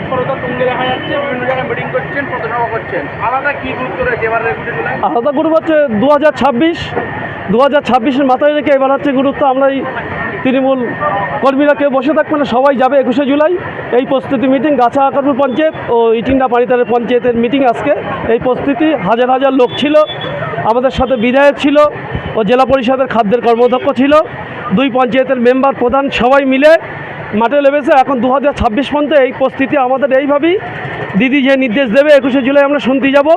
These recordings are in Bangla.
তৎপরতা তুঙ্গে দেখা যাচ্ছে, বিভিন্ন জায়গায় মিটিং করছেন, পথসভা করছেন। আলাদা কি গুরুত্ব রয়েছে এবার 21শে জুলাই? আলাদা গ্রুপ হচ্ছে 2026 মাথায় রেখে এবার হচ্ছে গুরুত্ব। আমরা এই তৃণমূল কর্মীরা কেউ বসে থাকবে না, সবাই যাবে 21শে জুলাই। এই প্রস্তুতি মিটিং গাছা আকারপুর পঞ্চায়েত ও ইটিন্ডা পানিতারের পঞ্চায়েতের মিটিং আজকে। এই প্রস্তুতি হাজার হাজার লোক ছিল, আমাদের সাথে বিধায়ক ছিল ও জেলা পরিষদের খাদ্যের কর্মাধ্যক্ষ ছিল, 2 পঞ্চায়েতের মেম্বার প্রধান সবাই মিলে মাঠে নেমেছে। এখন 2026 পর্যন্ত এই প্রস্তুতি আমাদের এইভাবেই। দিদি যে নির্দেশ দেবে 21শে জুলাই আমরা শুনতে যাব,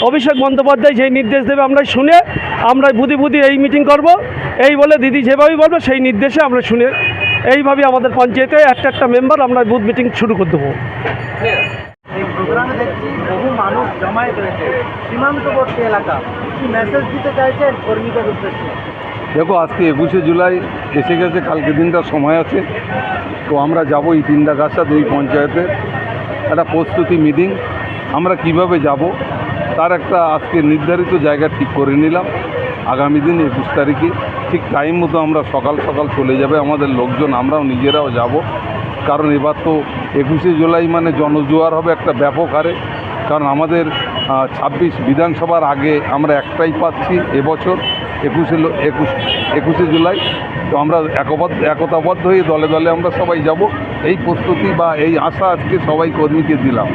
অভিষেক বন্দ্যোপাধ্যায় যেই নির্দেশ দেবে আমরাই শুনে আমরাই বুদ্ধি এই মিটিং করব। এই বলে দিদি যেভাবেই বলবে সেই নির্দেশে আমরা শুনে এইভাবেই আমাদের পঞ্চায়েতে একটা মেম্বার আমরা বুথ মিটিং শুরু করে দেবো। এই প্রোগ্রামে দেখছি বহু মানুষ জমায়েত রয়েছে সীমান্তবর্তী এলাকা, কি মেসেজ দিতে চাইছেন কর্মীদের উদ্দেশ্যে? দেখো, আজকে 21শে জুলাই এসে গেছে, কালকে দিনটা সময় আছে। তো আমরা যাবো এই তিনটা গাছা 2 পঞ্চায়েতে একটা প্রস্তুতি মিটিং। আমরা কিভাবে যাব তার একটা আজকে নির্ধারিত জায়গা ঠিক করে নিলাম। আগামী দিন 21 তারিখে ঠিক টাইম মতো আমরা সকাল সকাল চলে যাবে আমাদের লোকজন, আমরাও নিজেরাও যাব। কারণ এবার তো 21শে জুলাই মানে জনজোয়ার হবে একটা ব্যাপক হারে। কারণ আমাদের 26 বিধানসভার আগে আমরা একটাই পাচ্ছি এবছর 21শে জুলাই। তো আমরা একতাবদ্ধ হয়ে দলে দলে আমরা সবাই যাব। এই প্রস্তুতি বা এই আশা আজকে সবাই কর্মীকে দিলাম।